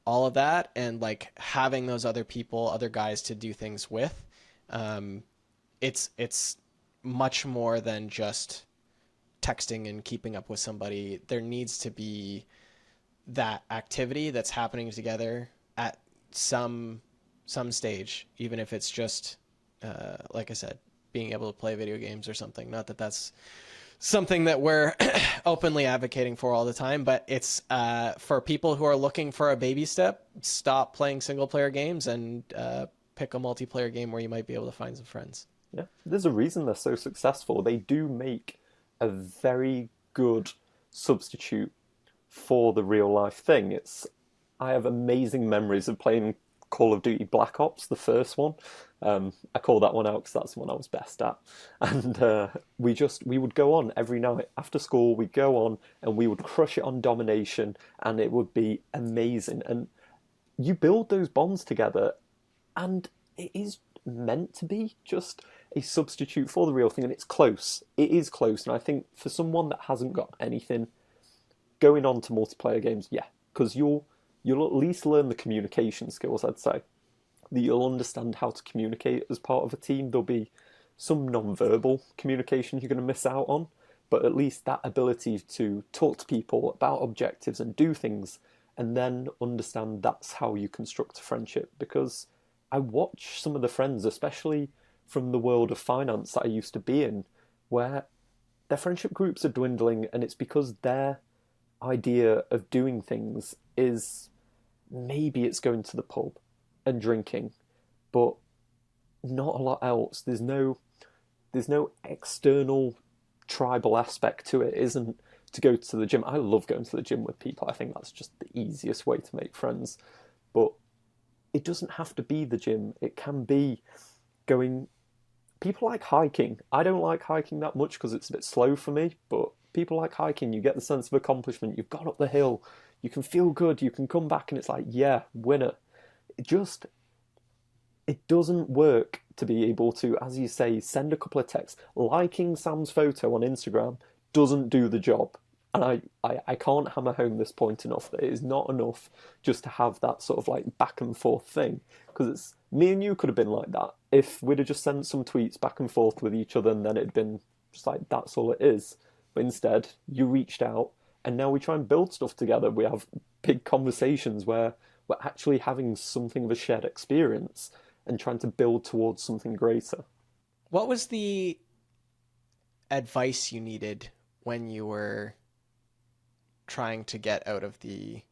all of that and like having those other people, other guys to do things with. It's much more than just texting and keeping up with somebody. There needs to be that activity that's happening together at some stage, even if it's just like I said, being able to play video games or something. Not that that's something that we're openly advocating for all the time, but it's for people who are looking for a baby step. Stop playing single player games and pick a multiplayer game where you might be able to find some friends. Yeah, there's a reason they're so successful. They do make a very good substitute for the real life thing. I have amazing memories of playing Call of Duty Black Ops, the first one. I call that one out because that's the one I was best at. And we would go on every night after school. We'd go on and we would crush it on domination, and it would be amazing. And you build those bonds together, and it is meant to be just a substitute for the real thing. And it's close. It is close. And I think for someone that hasn't got anything going on to multiplayer games, yeah, because you'll at least learn the communication skills, I'd say. That you'll understand how to communicate as part of a team. There'll be some non-verbal communication you're going to miss out on, but at least that ability to talk to people about objectives and do things, and then understand that's how you construct a friendship. Because I watch some of the friends, especially from the world of finance that I used to be in, where their friendship groups are dwindling, and it's because their idea of doing things is maybe it's going to the pub and drinking, but not a lot else. There's no external tribal aspect to it. It isn't to go to the gym. I love going to the gym with people. I think that's just the easiest way to make friends. But it doesn't have to be the gym. It can be going... People like hiking. I don't like hiking that much because it's a bit slow for me, but people like hiking. You get the sense of accomplishment. You've got up the hill. You can feel good. You can come back and it's like, yeah, winner. It doesn't work to be able to, as you say, send a couple of texts. Liking Sam's photo on Instagram doesn't do the job. And I can't hammer home this point enough, that it is not enough just to have that sort of like back and forth thing. Because it's me and you could have been like that if we'd have just sent some tweets back and forth with each other, and then it'd been just like, that's all it is. But instead, you reached out, and now we try and build stuff together. We have big conversations where we're actually having something of a shared experience and trying to build towards something greater. What was the advice you needed when you were trying to get out of the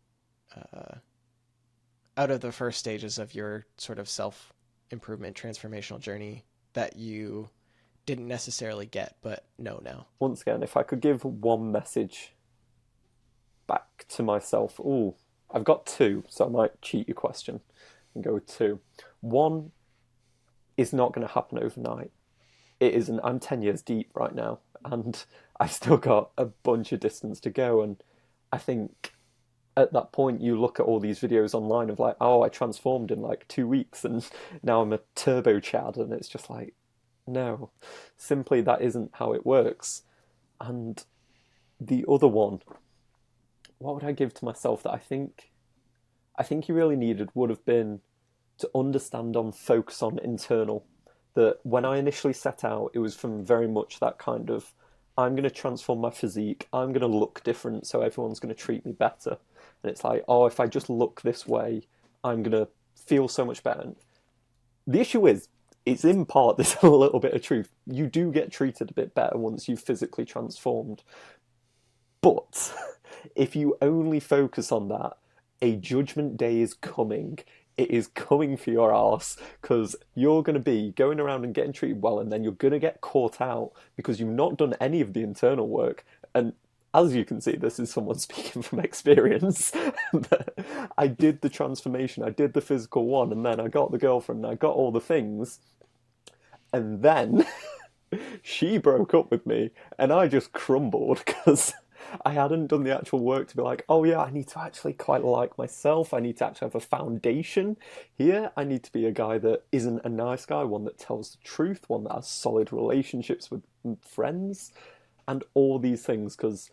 first stages of your sort of self-improvement transformational journey that you didn't necessarily get but know now? Once again, if I could give one message back to myself, I've got two, so I might cheat your question and go with two. One is not going to happen overnight. It isn't. I'm 10 years deep right now, and I've still got a bunch of distance to go. And I think at that point, you look at all these videos online of like, I transformed in like 2 weeks, and now I'm a turbo Chad, and it's just like, no, simply that isn't how it works. And the other one, what would I give to myself that I think you really needed would have been to understand on focus on internal. That when I initially set out, it was from very much that kind of, I'm going to transform my physique, I'm going to look different so everyone's going to treat me better. And it's like, if I just look this way, I'm going to feel so much better. And the issue is, it's in part, there's a little bit of truth. You do get treated a bit better once you've physically transformed. But If you only focus on that, a judgment day is coming. It is coming for your arse because you're going to be going around and getting treated well, and then you're going to get caught out because you've not done any of the internal work. And as you can see, this is someone speaking from experience. I did the transformation, I did the physical one, and then I got the girlfriend, and I got all the things. And then she broke up with me, and I just crumbled because I hadn't done the actual work to be like, oh yeah, I need to actually quite like myself. I need to actually have a foundation here. I need to be a guy that isn't a nice guy, one that tells the truth, one that has solid relationships with friends, and all these things, because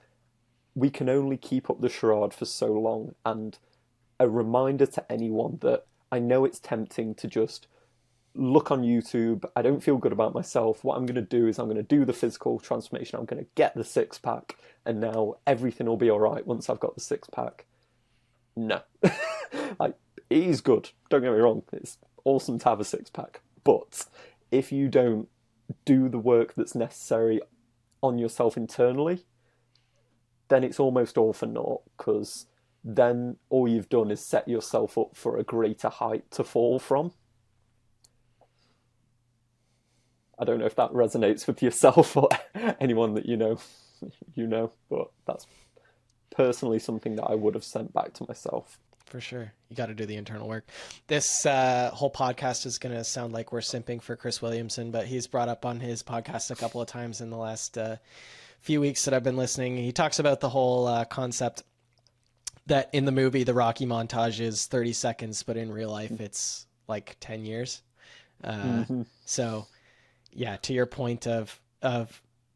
we can only keep up the charade for so long. And a reminder to anyone that I know it's tempting to just look on YouTube. I don't feel good about myself. What I'm going to do is I'm going to do the physical transformation. I'm going to get the six pack, and now everything will be all right once I've got the six pack. No. Like, it is good. Don't get me wrong. It's awesome to have a six pack. But if you don't do the work that's necessary on yourself internally, then it's almost all for naught, because then all you've done is set yourself up for a greater height to fall from. I don't know if that resonates with yourself or anyone that you know, but that's personally something that I would have sent back to myself. For sure. You got to do the internal work. This whole podcast is going to sound like we're simping for Chris Williamson, but he's brought up on his podcast a couple of times in the last few weeks that I've been listening. He talks about the whole concept that in the movie, the Rocky montage is 30 seconds, but in real life, it's like 10 years. So yeah, to your point of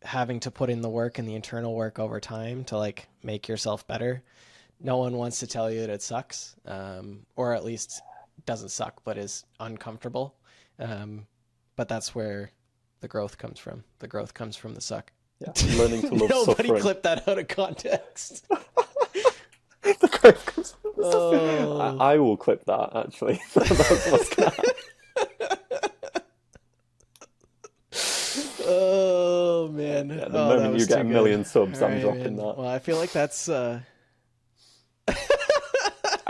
having to put in the work and the internal work over time to like make yourself better. No one wants to tell you that it sucks, or at least doesn't suck, but is uncomfortable. But that's where the growth comes from. The growth comes from the suck. Yeah, learning to love Nobody suffering. clipped that out of context. The growth comes from the suffering. I will clip that, actually. That's what's going to happen. Oh, man. Yeah, the moment you get a million subs, I'm dropping that. Well, I feel like that's... I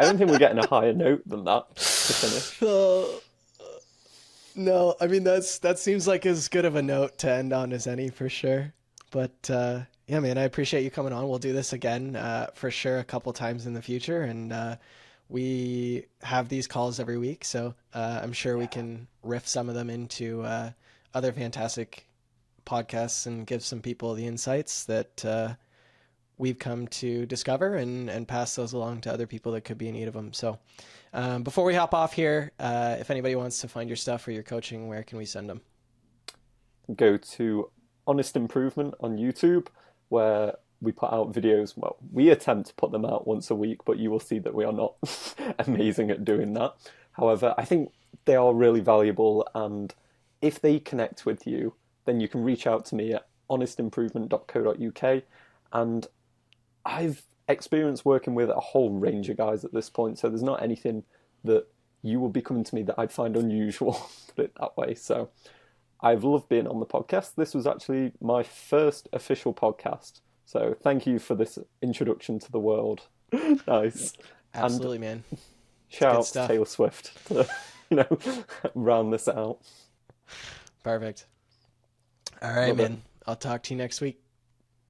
don't think we're getting a higher note than that to finish. No, I mean, that seems like as good of a note to end on as any, for sure. But yeah, man, I appreciate you coming on. We'll do this again for sure a couple times in the future. And we have these calls every week, so I'm sure we can riff some of them into other fantastic podcasts and give some people the insights that we've come to discover and pass those along to other people that could be in need of them. So before we hop off here, if anybody wants to find your stuff or your coaching, where can we send them? Go to Honest Improvement on YouTube, where we put out videos. Well, we attempt to put them out once a week, but you will see that we are not amazing at doing that. However, I think they are really valuable, and if they connect with you, then you can reach out to me at honestimprovement.co.uk. And I've experienced working with a whole range of guys at this point, so there's not anything that you will be coming to me that I'd find unusual, put it that way. So I've loved being on the podcast. This was actually my first official podcast, so thank you for this introduction to the world. Nice. Absolutely, man. Shout out to Taylor Swift to, round this out. Perfect. All right, man. I'll talk to you next week.